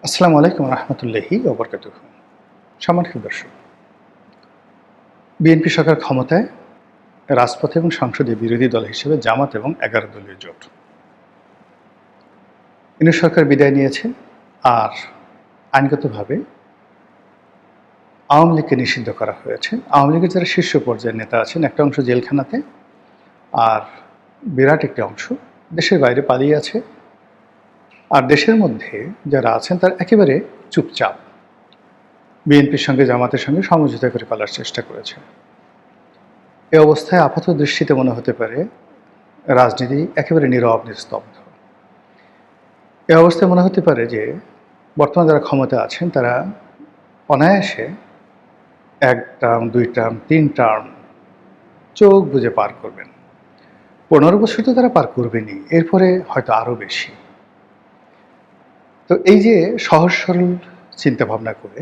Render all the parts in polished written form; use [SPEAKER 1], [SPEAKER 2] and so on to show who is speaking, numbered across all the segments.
[SPEAKER 1] আসসালামু আলাইকুম রহমতুল্লাহি ওবরকাতুহ। সম্মানিত দর্শক, বিএনপি সরকার ক্ষমতায়, রাজপথে এবং সংসদে বিরোধী দল হিসেবে জামাত এবং 11 দলীয় জোট। ইউনূস সরকার বিদায় নিয়েছে, আর আইনগতভাবে আওয়ামী লীগকে নিষিদ্ধ করা হয়েছে। আওয়ামী লীগের যারা শীর্ষ পর্যায়ের নেতা আছেন, একটা অংশ জেলখানাতে, আর বিরাট একটি অংশ দেশের বাইরে পালিয়ে আছে। আর দেশের মধ্যে যারা আছেন তারা একেবারে চুপচাপ, বিএনপির সঙ্গে জামাতের সঙ্গে সমঝোতা করে পালার চেষ্টা করেছে। এ অবস্থায় আপাত দৃষ্টিতে মনে হতে পারে রাজনীতি একেবারে নীরব নিস্তব্ধ। এ অবস্থায় মনে হতে পারে যে বর্তমানে যারা ক্ষমতা আছেন তারা অনায়াসে 1 টার্ম, 2 টার্ম, 3 টার্ম চোখ বুজে পার করবেন। 15 বছর তো তারা পার করবেনই, এরপরে হয়তো আরও বেশি। তো এই যে সহজ সরল চিন্তাভাবনা করে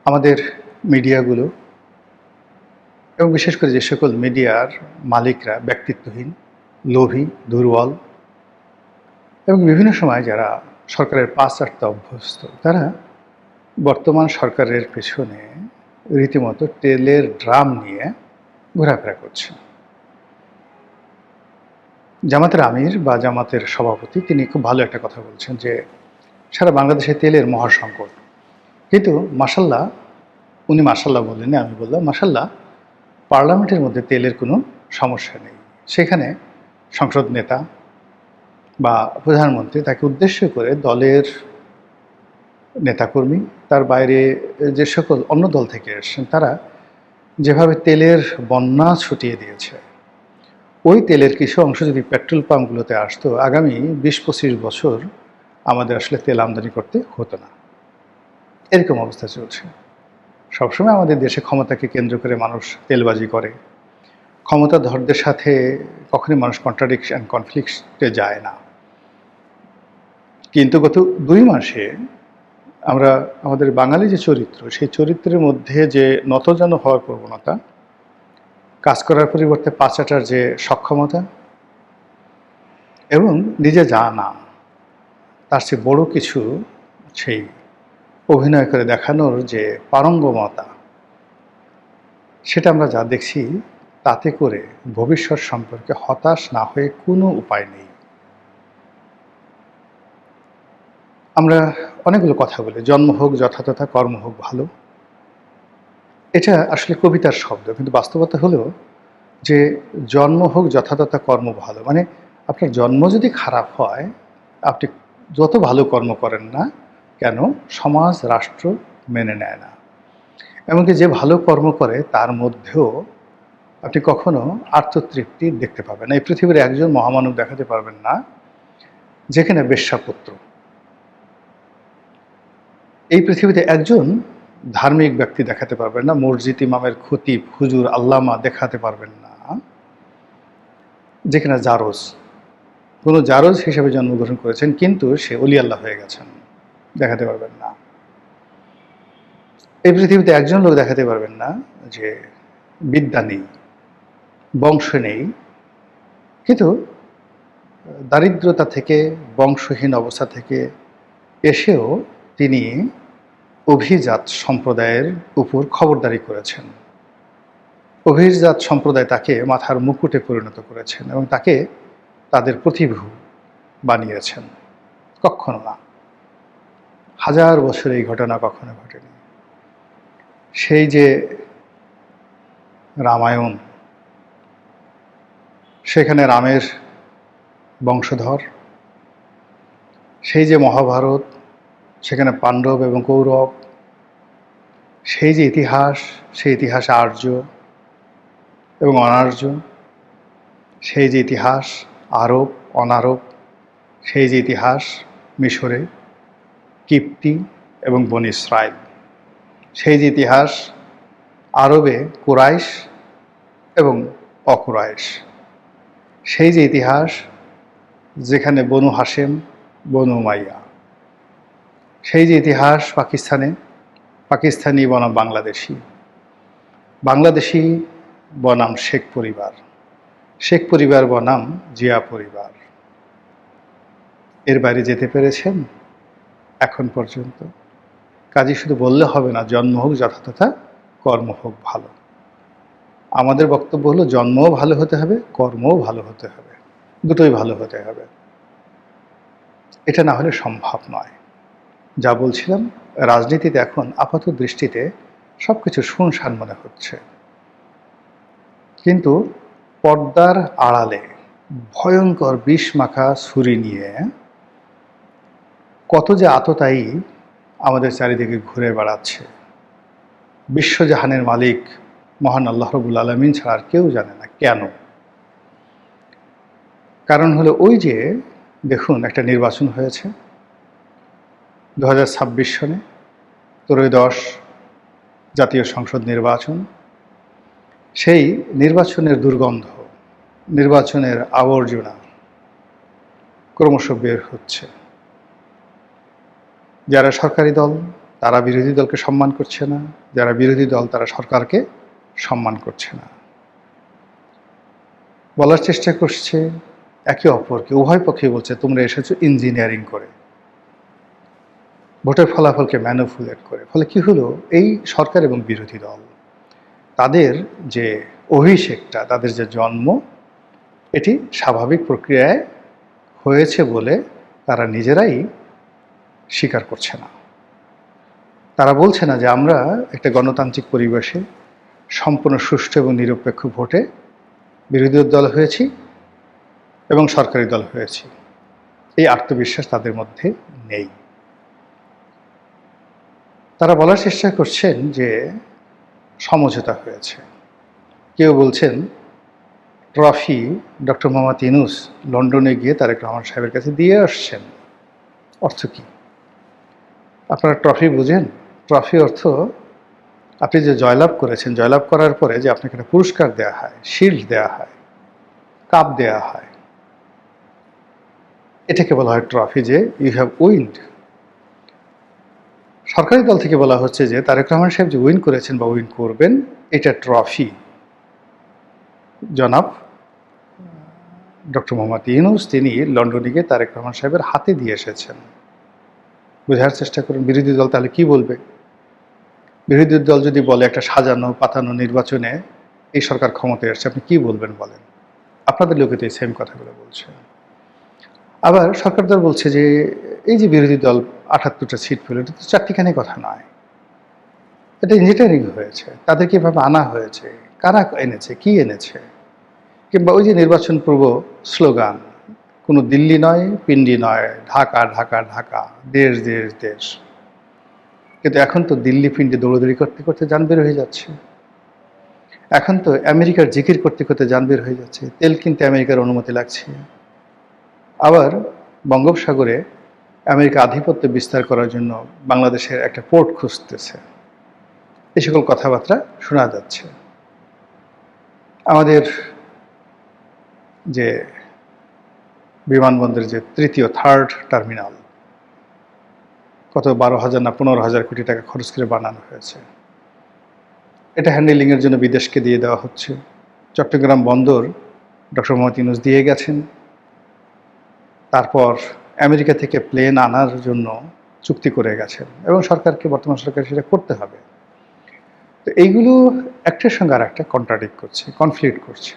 [SPEAKER 1] আমাদের মিডিয়াগুলো, এবং বিশেষ করে যে সকল মিডিয়ার মালিকরা ব্যক্তিত্বহীন, লোভী, দুর্বল এবং বিভিন্ন সময় যারা সরকারের পাশ চাটতে অভ্যস্ত, তারা বর্তমান সরকারের পেছনে রীতিমতো তেলের ড্রাম নিয়ে ঘোরাফেরা করছে। জামাতের আমির বা জামাতের সভাপতি তিনি খুব ভালো একটা কথা বলছেন যে সারা বাংলাদেশে তেলের মহাসংকট। কিন্তু মাশাল্লাহ, উনি মাশাল্লাহ বললেন, আমি বললাম মাশাল্লাহ, পার্লামেন্টের মধ্যে তেলের কোনো সমস্যা নেই। সেখানে সংসদ নেতা বা প্রধানমন্ত্রী তাকে উদ্দেশ্য করে দলের নেতাকর্মী, তার বাইরে যে সকল অন্য দল থেকে এসেছেন, তারা যেভাবে তেলের বন্যা ছুটিয়ে দিয়েছে, ওই তেলের কিছু অংশ যদি পেট্রোল পাম্পগুলোতে আসতো, আগামী 20-25 বছর আমাদের আসলে তেল আমদানি করতে হতো না। এরকম অবস্থা চলছে। সবসময় আমাদের দেশে ক্ষমতাকে কেন্দ্র করে মানুষ তেলবাজি করে। ক্ষমতাধরদের সাথে কখনোই মানুষ কন্ট্রাডিকশন, কনফ্লিক্টে যায় না। কিন্তু গত 2 মাসে আমরা আমাদের বাঙালি যে চরিত্র, সেই চরিত্রের মধ্যে যে নতজানু হওয়ার প্রবণতা, কাজ করার পরিবর্তে পাচাটার যে সক্ষমতা, এবং নিজে জানা তার চেয়ে বড় কিছু সেই অভিনয় করে দেখানোর যে পারঙ্গমতা, সেটা আমরা যা দেখছি, তাতে করে ভবিষ্যৎ সম্পর্কে হতাশ না হয়ে কোনো উপায় নেই। আমরা অনেকগুলো কথা বলি, জন্ম হোক যথাতথা, কর্ম হোক ভালো। এটা আসলে কবিতার শব্দ, কিন্তু বাস্তবতা হলো যে জন্ম হোক যথাতথা, কর্ম ভালো। মানে আপনার জন্ম যদি খারাপ হয়, আপনি যত ভালো কর্ম করেন না কেন, সমাজ রাষ্ট্র মেনে নেয় না। এমনকি যে ভালো কর্ম করে তার মধ্যেও আপনি কখনো আত্মতৃপ্তি দেখতে পাবেন না। এই পৃথিবীর একজন মহামানব দেখাতে পারবেন না যেখানে বেশ্যাপুত্র। এই পৃথিবীতে একজন ধার্মিক ব্যক্তি দেখাতে পারবেন না, মসজিদ ইমামের খতিব, হুজুর, আল্লামা দেখাতে পারবেন না যেখানে জারজ, কোনো জারজ হিসেবে জন্মগ্রহণ করেছেন কিন্তু সে অলি আল্লাহ হয়ে গেছেন, দেখাতে পারবেন না। এই পৃথিবীতে একজন লোক দেখাতে পারবেন না যে বিদ্যা নেই, বংশ নেই, কিন্তু দারিদ্রতা থেকে, বংশহীন অবস্থা থেকে এসেও তিনি অভিজাত সম্প্রদায়ের উপর খবরদারি করেছেন। অভিজাত সম্প্রদায় তাকে মাথার মুকুটে পরিণত করেছেন এবং তাকে তাদের প্রতিভূ বানিয়েছেন। কখনো না, 1000 বছর এই ঘটনা কখনো ঘটেনি। সেই যে রামায়ণ, সেখানে রামের বংশধর, সেই যে মহাভারত, সেখানে পাণ্ডব এবং কৌরব, সেই যে ইতিহাস, সেই ইতিহাসে আর্য এবং অনার্য, সেই যে ইতিহাস আরব, অনারব, সেই যে ইতিহাস মিশরে, কিপ্তি এবং বনী ইসরাইল, সেই যে ইতিহাস আরবে কুরাইশ এবং অকুরাইশ, সেই যে ইতিহাস যেখানে বনু হাশেম, বনু উমাইয়া, সেই যে ইতিহাস পাকিস্তানে, পাকিস্তানি বনাম বাংলাদেশি, বাংলাদেশি বনাম শেখ পরিবার, শেখ পরিবার বনাম জিয়া পরিবার। এর বাইরে যেতে পেরেছেন? এখন পর্যন্ত। কাজে শুধু বললে হবে না জন্ম হোক যথাযথা, কর্ম হোক ভালো। আমাদের বক্তব্য হলো জন্মও ভালো হতে হবে, কর্মও ভালো হতে হবে, দুটোই ভালো হতে হবে। এটা না হলে সম্ভব নয়। যা বলছিলাম, রাজনীতিতে এখন আপাত দৃষ্টিতে সবকিছু শুনশান মনে হচ্ছে, কিন্তু পর্দার আড়ালে ভয়ঙ্কর বিষ মাখা ছুরি নিয়ে কত যে আততায়ী আমাদের চারিদিকে ঘুরে বেড়াচ্ছে। বিশ্বজাহানের মালিক মহান আল্লাহ রাব্বুল আলামিন ছাড়া আর কেউ জানে না কেন। কারণ হলো ওই যে দেখুন, একটা নির্বাচন হয়েছে 2026 সনে, ত্রয়োদশ জাতীয় সংসদ নির্বাচন। সেই নির্বাচনের দুর্গন্ধ, নির্বাচনের আবর্জনা ক্রমশ বের হচ্ছে। যারা সরকারি দল তারা বিরোধী দলকে সম্মান করছে না, যারা বিরোধী দল তারা সরকারকে সম্মান করছে না। বলার চেষ্টা করছে একে অপরকে, উভয় পক্ষে বলছে তোমরা এসেছো ইঞ্জিনিয়ারিং করে, ভোটের ফলাফলকে ম্যানিপুলেট করে। ফলে কি হলো, এই সরকার এবং বিরোধী দল তাদের যে অভিষেকটা, তাদের যে জন্ম, এটি স্বাভাবিক প্রক্রিয়ায় হয়েছে বলে তারা নিজেরাই স্বীকার করছে না। তারা বলছে না যে আমরা একটা গণতান্ত্রিক পরিবেশে সম্পূর্ণ সুষ্ঠু এবং নিরপেক্ষ ভোটে বিরোধী দল হয়েছি এবং সরকারি দল হয়েছি। এই আত্মবিশ্বাস তাদের মধ্যে নেই। তারা বলার চেষ্টা করছেন যে সমঝোতা হয়েছে। কেউ বলছেন ট্রফি ডক্টর মোহাম্মদ ইউনূস লন্ডনে গিয়ে তারেক রহমান সাহেবের কাছে দিয়ে আসছেন। অর্থ কি? আপনারা ট্রফি বুঝেন? ট্রফি অর্থ আপনি যে জয়লাভ করেছেন, জয়লাভ করার পরে যে আপনাকে একটা পুরস্কার দেওয়া হয়, শিল্ড দেওয়া হয়, কাপ দেওয়া হয়, এটাকে বলা হয় ট্রফি, যে ইউ হ্যাভ উইন্ড। সরকারি দল থেকে বলা হচ্ছে যে তারেক রহমান সাহেব যে উইন করেছেন বা উইন করবেন, এটা ট্রফি জনাব ডক্টর মোহাম্মদ ইউনূস তিনি লন্ডনে গিয়ে তারেক রহমান সাহেবের হাতে দিয়ে এসেছেন। বোঝার চেষ্টা করুন বিরোধী দল তাহলে কি বলবে। বিরোধী দল যদি বলে একটা সাজানো পাতানো নির্বাচনে এই সরকার ক্ষমতায় আসছে, আপনি কি বলবেন বলেন? আপনাদের লোকে তো এই সেম কথাগুলো বলছে। আবার সরকার দল বলছে যে এই যে বিরোধী দল ৭৮টা সিট পেল, এটা তো চারটিখানি কথা নয়, এটা ইঞ্জিনিয়ারিং হয়েছে, তাদেরকে এভাবে আনা হয়েছে, কারা এনেছে, কি এনেছে। কিংবা ওই যে নির্বাচন পূর্ব স্লোগান, কোনো দিল্লি নয়, পিন্ডি নয়, ঢাকা ঢাকা ঢাকা, দেশ দেশ দেশ। কিন্তু এখন তো দিল্লি পিন্ডি দৌড়দৌড়ি করতে করতে যান বের হয়ে যাচ্ছে। এখন তো আমেরিকার জিকির করতে করতে যান বের হয়ে যাচ্ছে, তেল কিনতে আমেরিকার অনুমতি লাগছে। আবার বঙ্গোপসাগরে আমেরিকা আধিপত্য বিস্তার করার জন্য বাংলাদেশের একটা পোর্ট খুঁজতেছে। এই সকল কথাবার্তা শোনা যাচ্ছে। আমাদের যে বিমানবন্দরের যে তৃতীয় থার্ড টার্মিনাল, কত 12,000 না 15,000 কোটি টাকা খরচ করে বানানো হয়েছে, এটা হ্যান্ডেলিংয়ের জন্য বিদেশকে দিয়ে দেওয়া হচ্ছে। চট্টগ্রাম বন্দর ডক্টর মোহাম্মদ ইউনূস দিয়ে গেছেন। তারপর আমেরিকা থেকে প্লেন আনার জন্য চুক্তি করে গেছেন এবং সরকারকে, বর্তমান সরকার সেটা করতে হবে। তো এইগুলো একটার সঙ্গে আর একটা কন্ট্রাডিক্ট করছে, কনফ্লিক্ট করছে।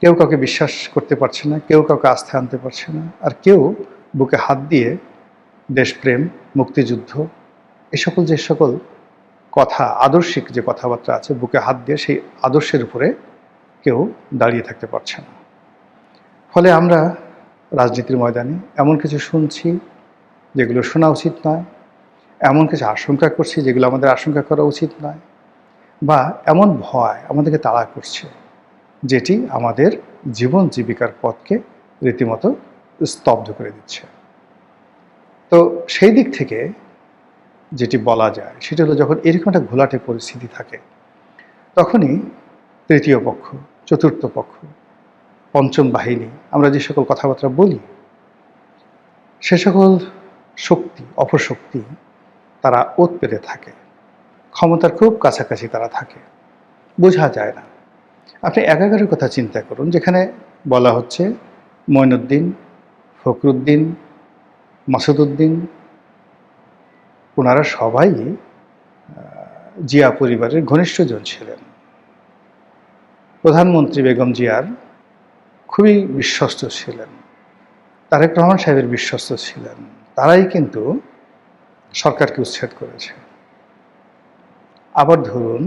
[SPEAKER 1] কেউ কাউকে বিশ্বাস করতে পারছে না, কেউ কাউকে আস্থা আনতে পারছে না, আর কেউ বুকে হাত দিয়ে দেশপ্রেম, মুক্তিযুদ্ধ, এই সকল যে সকল কথা, আদর্শিক যে কথাবার্তা আছে, বুকে হাত দিয়ে সেই আদর্শের উপরে কেউ দাঁড়িয়ে থাকতে পারছে না। ফলে আমরা রাজনীতির ময়দানে এমন কিছু শুনছি যেগুলো শোনা উচিত নয়, এমন কিছু আশঙ্কা করছি যেগুলো আমাদের আশঙ্কা করা উচিত নয়, বা এমন ভয় আমাদেরকে তাড়া করছে যেটি আমাদের জীবন জীবিকার পথকে রীতিমতো স্তব্ধ করে দিচ্ছে। তো সেই দিক থেকে যেটি বলা যায় সেটা হলো, যখন এরকম একটা ঘোলাটে পরিস্থিতি থাকে, তখনই তৃতীয় পক্ষ, চতুর্থ পক্ষ, পঞ্চম বাহিনী, আমরা যে সকল কথাবার্তা বলি, সে সকল শক্তি, অপশক্তি তারা ওত পেতে থাকে, ক্ষমতার খুব কাছাকাছি তারা থাকে, বোঝা যায় না। আপনি একাগারের কথা চিন্তা করুন, যেখানে বলা হচ্ছে মঈনুদ্দিন, ফখরুদ্দিন, মাসুদউদ্দিন, ওনারা সবাই জিয়া পরিবারের ঘনিষ্ঠজন ছিলেন। প্রধানমন্ত্রী বেগম জিয়ার খুবই বিশ্বস্ত ছিলেন, তারেক রহমান সাহেবের বিশ্বস্ত ছিলেন। তারাই কিন্তু সরকারকে উচ্ছেদ করেছে। আবার ধরুন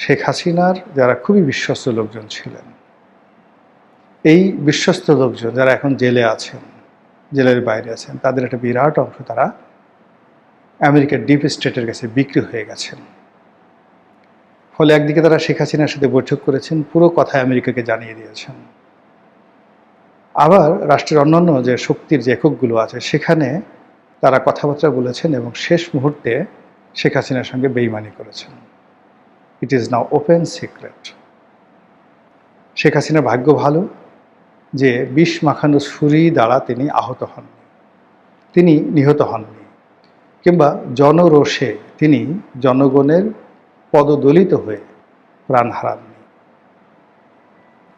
[SPEAKER 1] শেখ হাসিনার যারা খুবই বিশ্বস্ত লোকজন ছিলেন, এই বিশ্বস্ত লোকজন যারা এখন জেলে আছেন, জেলের বাইরে আছেন, তাদের একটা বিরাট অংশ তারা আমেরিকার ডিপ স্টেটের কাছে বিক্রি হয়ে গেছেন। ফলে একদিকে তারা শেখ হাসিনার সাথে বৈঠক করেছেন, পুরো কথা আমেরিকাকে জানিয়ে দিয়েছেন। আবার রাষ্ট্রের অন্যান্য যে শক্তির যে এককগুলো আছে সেখানে তারা কথাবার্তা বলেছেন এবং শেষ মুহূর্তে শেখ হাসিনার সঙ্গে বেইমানি করেছেন। It is now open secret. Sheikh হাসিনার ভাগ্য ভালো যে বিষ মাখানো ছুরি দ্বারা তিনি আহত হননি, তিনি নিহত হননি, কিংবা জনরোষে তিনি জনগণের পদদলিত হয়ে প্রাণ হারাননি।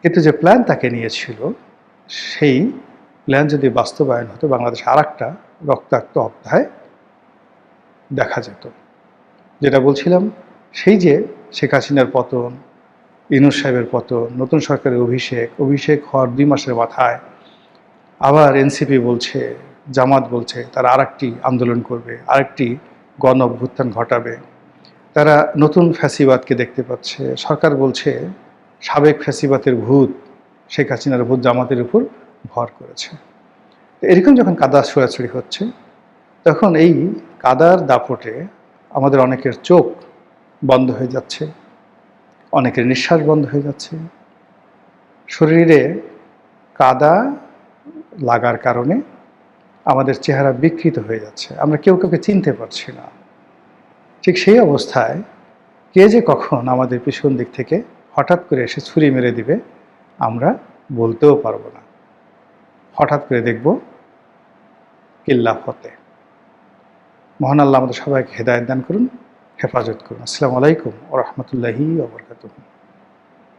[SPEAKER 1] কিন্তু যে প্ল্যান তাকে নিয়েছিল, সেই প্ল্যান যদি বাস্তবায়ন হতো, বাংলাদেশে আর একটা রক্তাক্ত অধ্যায় দেখা যেত। যেটা বলছিলাম, সেই যে শেখ হাসিনার পতন, ইউনূস সাহেবের পতন, নতুন সরকারের অভিষেক হওয়ার 2 মাসের মাথায় আবার এনসিপি বলছে, জামাত বলছে তারা আরেকটি আন্দোলন করবে, আরেকটি গণ অভ্যুত্থান ঘটাবে। তারা নতুন ফ্যাসিবাদকে দেখতে পাচ্ছে। সরকার বলছে সাবেক ফ্যাসিবাদের ভূত, শেখ হাসিনার ভূত জামাতের উপর ভর করেছে। এরকম যখন কাদা ছোড়াছুড়ি হচ্ছে, তখন এই কাদার দাপটে আমাদের অনেকের চোখ বন্ধ হয়ে যাচ্ছে, অনেকের নিঃশ্বাস বন্ধ হয়ে যাচ্ছে। শরীরে কাদা লাগার কারণে আমাদের চেহারা বিকৃত হয়ে যাচ্ছে, আমরা কেউ কাউকে চিনতে পারছি না। ঠিক সেই অবস্থায় কে যে কখন আমাদের পিছন দিক থেকে হঠাৎ করে এসে ছুরি মেরে দিবে আমরা বলতেও পারবো না। হঠাৎ করে দেখব কিল্লা ফতে। মহান আল্লাহ আমাদের সবাইকে হেদায়েত দান করুন, হেফাজত করুন। আসসালামু আলাইকুম ওয়া রাহমাতুল্লাহি ওয়া বারাকাতুহু।